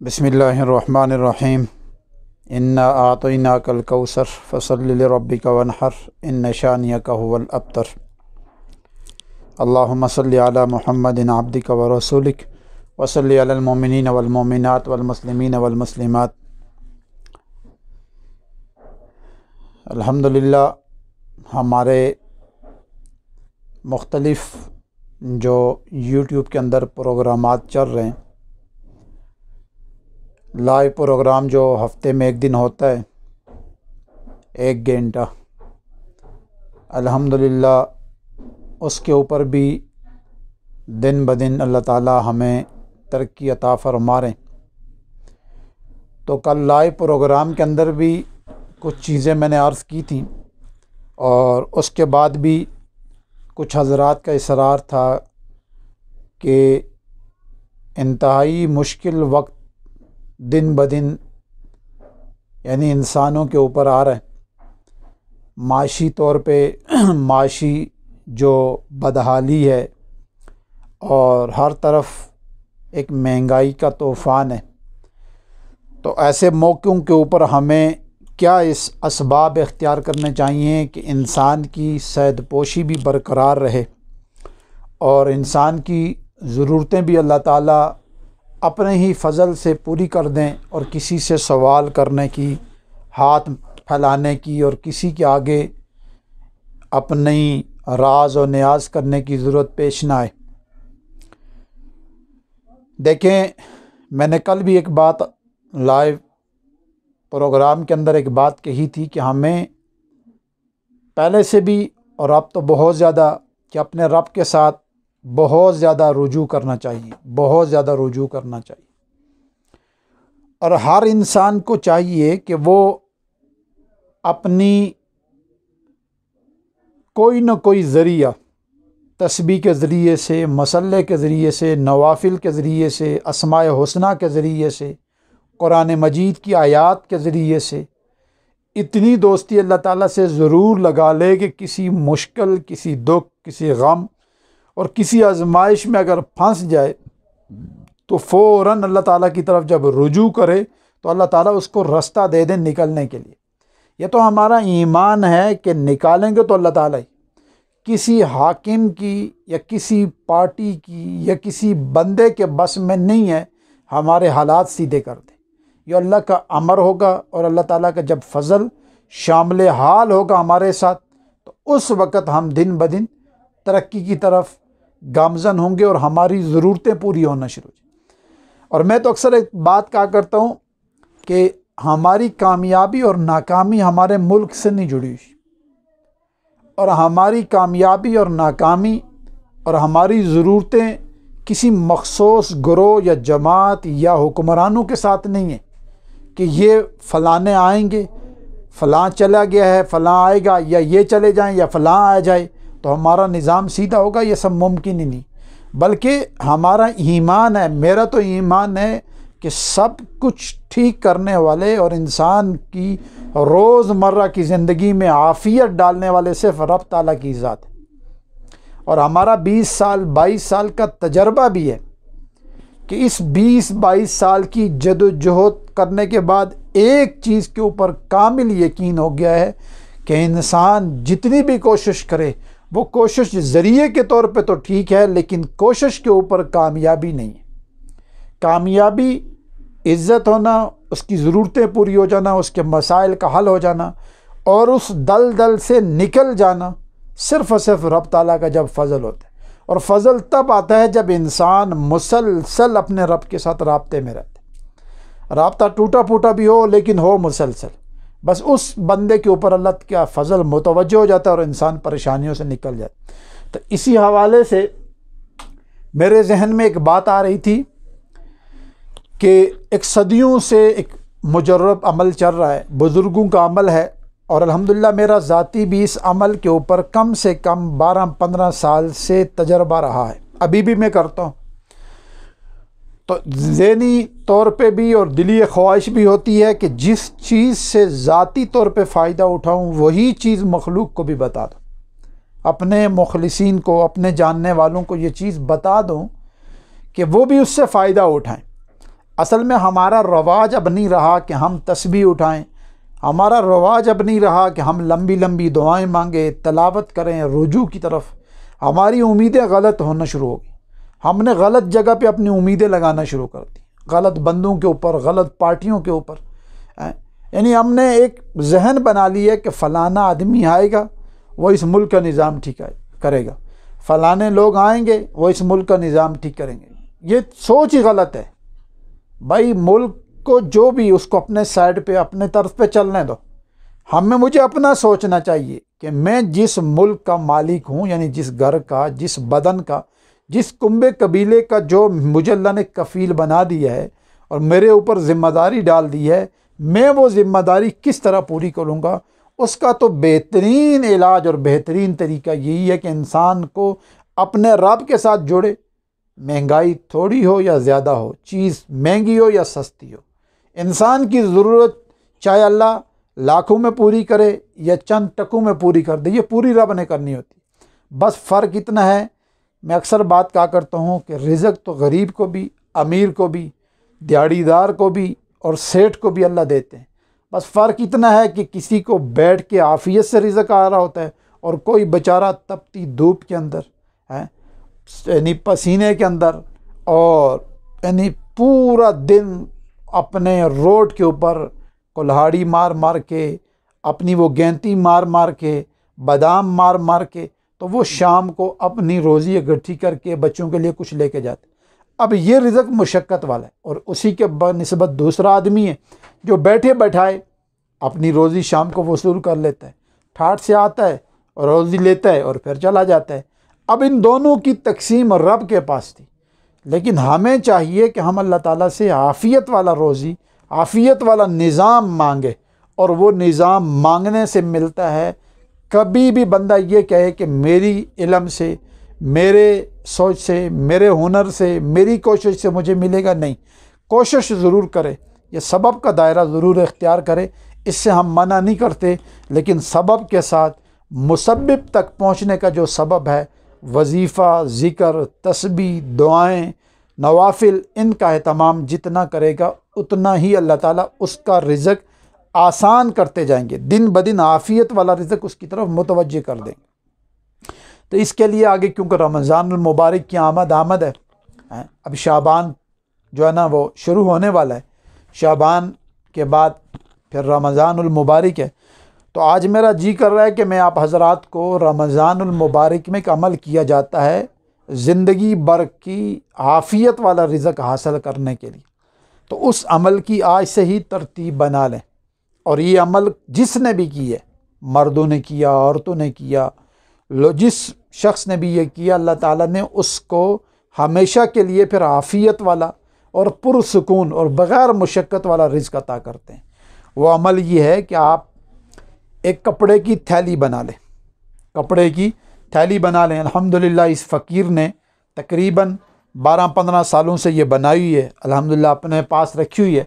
بسم اللہ الرحمن الرحیم انا اعطیناک الکوثر فصلی لربک وانحر ان شانئک هو الابتر اللہم صلی علی محمد عبدک ورسولک وصلی علی المؤمنین والمؤمنات والمسلمین والمسلمات۔ الحمدللہ ہمارے مختلف جو یوٹیوب کے اندر پروگرامات چل رہے ہیں، لائیو پروگرام جو ہفتے میں ایک دن ہوتا ہے 1 گھنٹہ، الحمدللہ اس کے اوپر بھی دن بدن اللہ تعالی ہمیں ترقی عطا فرما رہے ہیں۔ تو کل لائیو پروگرام کے اندر بھی کچھ چیزیں میں نے عرض کی تھیں، اور اس کے بعد بھی کچھ حضرات کا اصرار تھا کہ انتہائی مشکل وقت دن بدن یعنی انسانوں کے اوپر آ رہا ہے، معاشی طور پہ معاشی جو بدحالی ہے اور ہر طرف ایک مہنگائی کا طوفان ہے۔ تو ایسے موقعوں کے اوپر ہمیں کیا اس اسباب اختیار کرنے چاہیے کہ انسان کی صحت پوشی بھی برقرار رہے اور انسان کی ضرورتیں بھی اللہ تعالیٰ اپنے ہی فضل سے پوری کر دیں، اور کسی سے سوال کرنے کی، ہاتھ پھیلانے کی اور کسی کے آگے اپنی راز و نیاز کرنے کی ضرورت پیش نہ آئے۔ دیکھیں، میں نے کل بھی ایک بات لائیو پروگرام کے اندر ایک بات کہی تھی کہ ہمیں پہلے سے بھی، اور اب تو بہت زیادہ، کہ اپنے رب کے ساتھ بہت زیادہ رجوع کرنا چاہیے، بہت زیادہ رجوع کرنا چاہیے۔ اور ہر انسان کو چاہیے کہ وہ اپنی کوئی نہ کوئی ذریعہ، تسبیح کے ذریعے سے، مصلے کے ذریعے سے، نوافل کے ذریعے سے، اسماء حسنہ کے ذریعے سے، قرآن مجید کی آیات کے ذریعے سے اتنی دوستی اللہ تعالیٰ سے ضرور لگا لے کہ کسی مشکل، کسی دکھ، کسی غم اور کسی آزمائش میں اگر پھنس جائے تو فوراً اللہ تعالیٰ کی طرف جب رجوع کرے تو اللہ تعالیٰ اس کو رستہ دے دیں نکلنے کے لیے۔ یہ تو ہمارا ایمان ہے کہ نکالیں گے تو اللہ تعالیٰ ہی، کسی حاکم کی یا کسی پارٹی کی یا کسی بندے کے بس میں نہیں ہے ہمارے حالات سیدھے کر دے۔ یہ اللہ کا امر ہوگا، اور اللہ تعالیٰ کا جب فضل شامل حال ہوگا ہمارے ساتھ تو اس وقت ہم دن بدن ترقی کی طرف گامزن ہوں گے اور ہماری ضرورتیں پوری ہونا شروع ہو جائیں۔ اور میں تو اکثر ایک بات کہا کرتا ہوں کہ ہماری کامیابی اور ناکامی ہمارے ملک سے نہیں جڑی ہوئی، اور ہماری کامیابی اور ناکامی اور ہماری ضرورتیں کسی مخصوص گروہ یا جماعت یا حکمرانوں کے ساتھ نہیں ہیں کہ یہ فلانے آئیں گے، فلاں چلا گیا ہے، فلاں آئے گا، یا یہ چلے جائیں یا فلاں آ جائے تو ہمارا نظام سیدھا ہوگا۔ یہ سب ممکن ہی نہیں، بلکہ ہمارا ایمان ہے، میرا تو ایمان ہے کہ سب کچھ ٹھیک کرنے والے اور انسان کی روز مرہ کی زندگی میں عافیت ڈالنے والے صرف رب تعالیٰ کی ذات ہے۔ اور ہمارا 20 سال 22 سال کا تجربہ بھی ہے کہ اس 20-22 سال کی جد و جہد کرنے کے بعد ایک چیز کے اوپر کامل یقین ہو گیا ہے کہ انسان جتنی بھی کوشش کرے، وہ کوشش ذریعے کے طور پہ تو ٹھیک ہے لیکن کوشش کے اوپر کامیابی نہیں ہے۔ کامیابی عزت ہونا، اس کی ضرورتیں پوری ہو جانا، اس کے مسائل کا حل ہو جانا اور اس دلدل سے نکل جانا صرف اور صرف رب تعالیٰ کا جب فضل ہوتا ہے۔ اور فضل تب آتا ہے جب انسان مسلسل اپنے رب کے ساتھ رابطے میں رہتا ہے، رابطہ ٹوٹا پھوٹا بھی ہو لیکن ہو مسلسل، بس اس بندے کے اوپر اللہ کا فضل متوجہ ہو جاتا ہے اور انسان پریشانیوں سے نکل جاتا ہے۔ تو اسی حوالے سے میرے ذہن میں ایک بات آ رہی تھی کہ ایک صدیوں سے ایک مجرب عمل چل رہا ہے، بزرگوں کا عمل ہے، اور الحمدللہ میرا ذاتی بھی اس عمل کے اوپر کم سے کم 12-15 سال سے تجربہ رہا ہے، ابھی بھی میں کرتا ہوں۔ تو ذہنی طور پہ بھی اور دلی خواہش بھی ہوتی ہے کہ جس چیز سے ذاتی طور پہ فائدہ اٹھاؤں وہی چیز مخلوق کو بھی بتا دوں، اپنے مخلصین کو، اپنے جاننے والوں کو یہ چیز بتا دوں کہ وہ بھی اس سے فائدہ اٹھائیں۔ اصل میں ہمارا رواج اب نہیں رہا کہ ہم تسبیح اٹھائیں، ہمارا رواج اب نہیں رہا کہ ہم لمبی لمبی دعائیں مانگیں، تلاوت کریں رجوع کی طرف۔ ہماری امیدیں غلط ہونا شروع ہو گئی، ہم نے غلط جگہ پہ اپنی امیدیں لگانا شروع کر دی، غلط بندوں کے اوپر، غلط پارٹیوں کے اوپر۔ یعنی ہم نے ایک ذہن بنا لی ہے کہ فلانا آدمی آئے گا وہ اس ملک کا نظام ٹھیک کرے گا، فلانے لوگ آئیں گے وہ اس ملک کا نظام ٹھیک کریں گے۔ یہ سوچ ہی غلط ہے بھائی۔ ملک کو جو بھی اس کو اپنے سائڈ پہ اپنے طرف پہ چلنے دو، مجھے اپنا سوچنا چاہیے کہ میں جس ملک کا مالک ہوں، یعنی جس گھر کا، جس بدن کا، جس کنبے قبیلے کا جو مجھے اللہ نے کفیل بنا دیا ہے اور میرے اوپر ذمہ داری ڈال دی ہے، میں وہ ذمہ داری کس طرح پوری کروں گا۔ اس کا تو بہترین علاج اور بہترین طریقہ یہی ہے کہ انسان کو اپنے رب کے ساتھ جوڑے، مہنگائی تھوڑی ہو یا زیادہ ہو، چیز مہنگی ہو یا سستی ہو، انسان کی ضرورت چاہے اللہ لاکھوں میں پوری کرے یا چند ٹکوں میں پوری کر دے، یہ پوری رب نے کرنی ہوتی۔ بس فرق اتنا ہے، میں اکثر بات کہا کرتا ہوں کہ رزق تو غریب کو بھی، امیر کو بھی، دیہڑی دار کو بھی اور سیٹھ کو بھی اللہ دیتے ہیں۔ بس فرق اتنا ہے کہ کسی کو بیٹھ کے عافیت سے رزق آ رہا ہوتا ہے اور کوئی بیچارہ تپتی دھوپ کے اندر ہے، یعنی پسینے کے اندر، اور یعنی پورا دن اپنے روڈ کے اوپر کلہاڑی مار مار کے، اپنی وہ گینتی مار مار کے، بادام مار مار کے، تو وہ شام کو اپنی روزی اکٹھی کر کے بچوں کے لیے کچھ لے کے جاتے۔ اب یہ رزق مشقت والا ہے، اور اسی کے بنسبت دوسرا آدمی ہے جو بیٹھے بیٹھائے اپنی روزی شام کو وصول کر لیتا ہے، ٹھاٹھ سے آتا ہے اور روزی لیتا ہے اور پھر چلا جاتا ہے۔ اب ان دونوں کی تقسیم رب کے پاس تھی، لیکن ہمیں چاہیے کہ ہم اللہ تعالیٰ سے عافیت والا روزی، عافیت والا نظام مانگے، اور وہ نظام مانگنے سے ملتا ہے۔ کبھی بھی بندہ یہ کہے کہ میری علم سے، میرے سوچ سے، میرے ہنر سے، میری کوشش سے مجھے ملے گا، نہیں، کوشش ضرور کرے، یہ سبب کا دائرہ ضرور اختیار کرے، اس سے ہم منع نہیں کرتے، لیکن سبب کے ساتھ مسبب تک پہنچنے کا جو سبب ہے، وظیفہ، ذکر، تسبیح، دعائیں، نوافل، ان کا اہتمام جتنا کرے گا اتنا ہی اللہ تعالیٰ اس کا رزق آسان کرتے جائیں گے، دن بدن عافیت والا رزق اس کی طرف متوجہ کر دیں گے۔ تو اس کے لیے آگے کیونکہ رمضان المبارک کی آمد ہے، اب شعبان جو ہے نا وہ شروع ہونے والا ہے، شعبان کے بعد پھر رمضان المبارک ہے، تو آج میرا جی کر رہا ہے کہ میں آپ حضرات کو رمضان المبارک میں ایک عمل کیا جاتا ہے زندگی بھر کی عافیت والا رزق حاصل کرنے کے لیے، تو اس عمل کی آج سے ہی ترتیب بنا لیں۔ اور یہ عمل جس نے بھی کی ہے، مردوں نے کیا، عورتوں نے کیا، جس شخص نے بھی یہ کیا، اللہ تعالیٰ نے اس کو ہمیشہ کے لیے پھر عافیت والا اور پرسکون اور بغیر مشقت والا رزق عطا کرتے ہیں۔ وہ عمل یہ ہے کہ آپ ایک کپڑے کی تھیلی بنا لیں، کپڑے کی تھیلی بنا لیں۔ الحمدللہ اس فقیر نے تقریباً 12-15 سالوں سے یہ بنائی ہوئی ہے، الحمدللہ اپنے پاس رکھی ہوئی ہے۔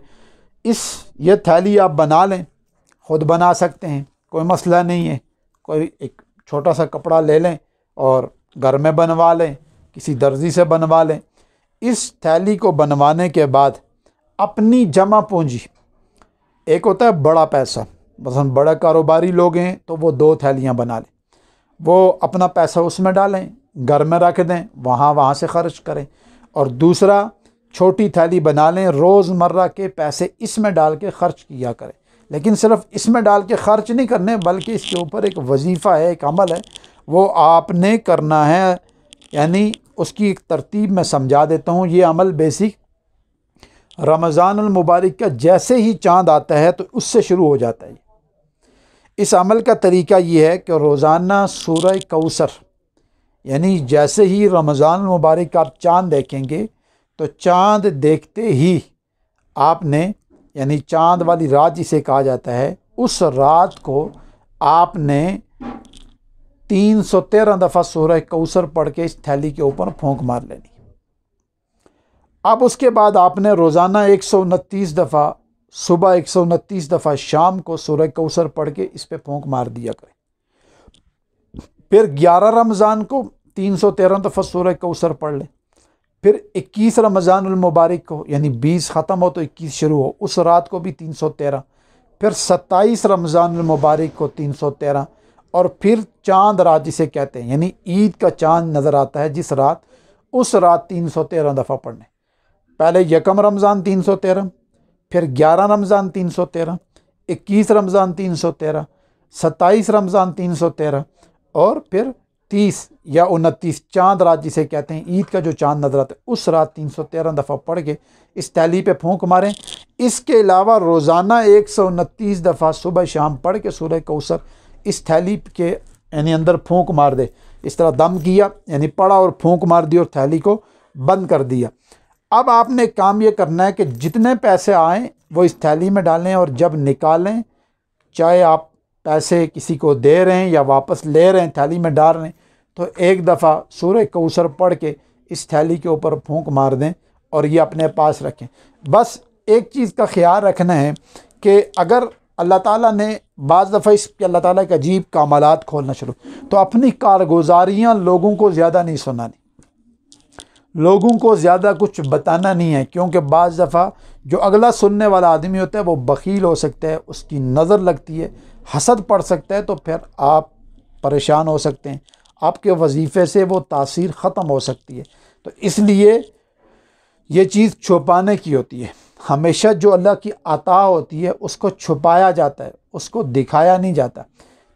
یہ تھیلی آپ بنا لیں، خود بنا سکتے ہیں، کوئی مسئلہ نہیں ہے، کوئی ایک چھوٹا سا کپڑا لے لیں اور گھر میں بنوا لیں، کسی درزی سے بنوا لیں۔ اس تھیلی کو بنوانے کے بعد اپنی جمع پونجی، ایک ہوتا ہے بڑا پیسہ، مثلا بڑا کاروباری لوگ ہیں تو وہ 2 تھیلیاں بنا لیں، وہ اپنا پیسہ اس میں ڈالیں، گھر میں رکھ دیں، وہاں سے خرچ کریں۔ اور دوسرا چھوٹی تھیلی بنا لیں، روز مرہ کے پیسے اس میں ڈال کے خرچ کیا کریں، لیکن صرف اس میں ڈال کے خرچ نہیں کرنے، بلکہ اس کے اوپر ایک وظیفہ ہے، ایک عمل ہے، وہ آپ نے کرنا ہے۔ یعنی اس کی ایک ترتیب میں سمجھا دیتا ہوں۔ یہ عمل بیسک رمضان المبارک کا جیسے ہی چاند آتا ہے تو اس سے شروع ہو جاتا ہے۔ اس عمل کا طریقہ یہ ہے کہ روزانہ سورہ کوثر، یعنی جیسے ہی رمضان المبارک کا آپ چاند دیکھیں گے تو چاند دیکھتے ہی آپ نے، یعنی چاند والی رات جسے کہا جاتا ہے، اس رات کو آپ نے 313 دفعہ سورہ کوثر پڑھ کے اس تھیلی کے اوپر پھونک مار لینی۔ اب اس کے بعد آپ نے روزانہ 129 دفعہ صبح، 129 دفعہ شام کو سورہ کوثر پڑھ کے اس پہ پھونک مار دیا کریں۔ پھر 11 رمضان کو 313 دفعہ سورہ کوثر پڑھ لیں، پھر 21 رمضان المبارک کو، یعنی 20 ختم ہو تو 21 شروع ہو، اس رات کو بھی 313، پھر 27 رمضان المبارک کو 313، اور پھر چاند رات جسے کہتے ہیں، یعنی عید کا چاند نظر آتا ہے جس رات، اس رات 313 دفعہ پڑھنے۔ پہلے یکم رمضان 313، پھر 11 رمضان 313، 21 رمضان 313، 27 رمضان 313، اور پھر 30 یا 29 چاند رات جسے کہتے ہیں، عید کا جو چاند نظر آتا ہے، اس رات 313 دفعہ پڑھ کے اس تھیلی پہ پھونک ماریں۔ اس کے علاوہ روزانہ 129 دفعہ صبح شام پڑھ کے سورہ کوثر اس تھیلی کے یعنی اندر پھونک مار دے۔ اس طرح دم کیا، یعنی پڑھا اور پھونک مار دی اور تھیلی کو بند کر دیا۔ اب آپ نے کام یہ کرنا ہے کہ جتنے پیسے آئیں وہ اس تھیلی میں ڈالیں، اور جب نکالیں، چاہے آپ پیسے کسی کو دے رہے ہیں یا واپس لے رہے ہیں، تھیلی میں ڈال رہے ہیں، تو ایک دفعہ سورہ کوثر پڑھ کے اس تھیلی کے اوپر پھونک مار دیں اور یہ اپنے پاس رکھیں۔ بس ایک چیز کا خیال رکھنا ہے کہ اگر اللہ تعالیٰ نے بعض دفعہ اس کے اللہ تعالیٰ کے عجیب کمالات کھولنا شروع، تو اپنی کارگزاریاں لوگوں کو زیادہ نہیں سنانی، لوگوں کو زیادہ کچھ بتانا نہیں ہے، کیونکہ بعض دفعہ جو اگلا سننے والا آدمی ہوتا ہے وہ بخیل ہو سکتا ہے، اس کی نظر لگتی ہے، حسد پڑ سکتا ہے، تو پھر آپ پریشان ہو سکتے ہیں، آپ کے وظیفے سے وہ تاثیر ختم ہو سکتی ہے۔ تو اس لیے یہ چیز چھپانے کی ہوتی ہے۔ ہمیشہ جو اللہ کی عطا ہوتی ہے اس کو چھپایا جاتا ہے، اس کو دکھایا نہیں جاتا،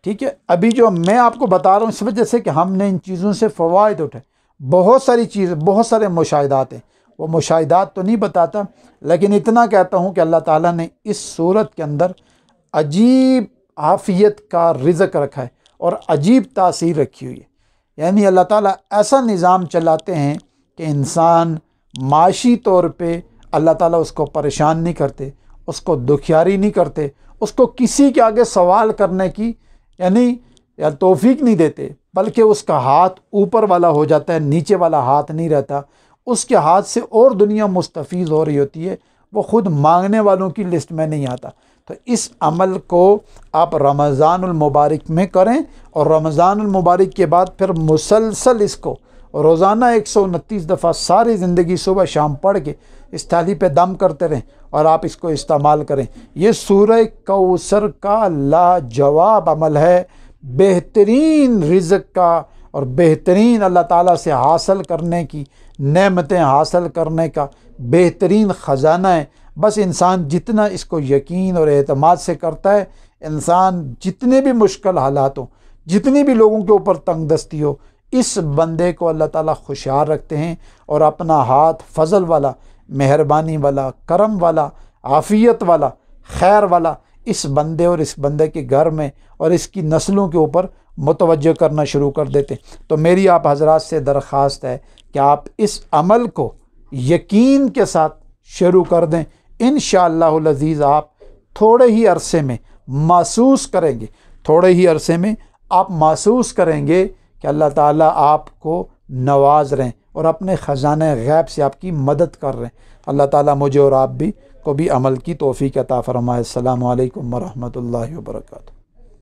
ٹھیک ہے۔ ابھی جو میں آپ کو بتا رہا ہوں اس وجہ سے کہ ہم نے ان چیزوں سے فوائد اٹھائے، بہت ساری چیزیں، بہت سارے مشاہدات ہیں، وہ مشاہدات تو نہیں بتاتا، لیکن اتنا کہتا ہوں کہ اللہ تعالیٰ نے اس صورت کے اندر عجیب عافیت کا رزق رکھا ہے اور عجیب تاثیر رکھی ہوئی ہے۔ یعنی اللہ تعالیٰ ایسا نظام چلاتے ہیں کہ انسان معاشی طور پہ اللہ تعالیٰ اس کو پریشان نہیں کرتے، اس کو دکھیاری نہیں کرتے، اس کو کسی کے آگے سوال کرنے کی یعنی یا توفیق نہیں دیتے، بلکہ اس کا ہاتھ اوپر والا ہو جاتا ہے، نیچے والا ہاتھ نہیں رہتا، اس کے ہاتھ سے اور دنیا مستفیض ہو رہی ہوتی ہے، وہ خود مانگنے والوں کی لسٹ میں نہیں آتا۔ تو اس عمل کو آپ رمضان المبارک میں کریں، اور رمضان المبارک کے بعد پھر مسلسل اس کو روزانہ 129 دفعہ ساری زندگی صبح شام پڑھ کے اس تھیلی پہ دم کرتے رہیں اور آپ اس کو استعمال کریں۔ یہ سورہ کوثر کا لاجواب عمل ہے، بہترین رزق کا اور بہترین اللہ تعالیٰ سے حاصل کرنے کی نعمتیں حاصل کرنے کا بہترین خزانہ ہے۔ بس انسان جتنا اس کو یقین اور اعتماد سے کرتا ہے، انسان جتنے بھی مشکل حالات ہوں، جتنی بھی لوگوں کے اوپر تنگ دستی ہو، اس بندے کو اللہ تعالیٰ خوشحال رکھتے ہیں اور اپنا ہاتھ فضل والا، مہربانی والا، کرم والا، عافیت والا، خیر والا اس بندے اور اس بندے کے گھر میں اور اس کی نسلوں کے اوپر متوجہ کرنا شروع کر دیتے۔ تو میری آپ حضرات سے درخواست ہے کہ آپ اس عمل کو یقین کے ساتھ شروع کر دیں۔ انشاءاللہ العزیز آپ تھوڑے ہی عرصے میں محسوس کریں گے، تھوڑے ہی عرصے میں آپ محسوس کریں گے کہ اللہ تعالیٰ آپ کو نواز رہے ہیں اور اپنے خزانہ غیب سے آپ کی مدد کر رہے ہیں۔ اللہ تعالیٰ مجھے اور آپ بھی کو بھی عمل کی توفیق عطا فرمائے۔ السلام علیکم ورحمۃ اللہ وبرکاتہ۔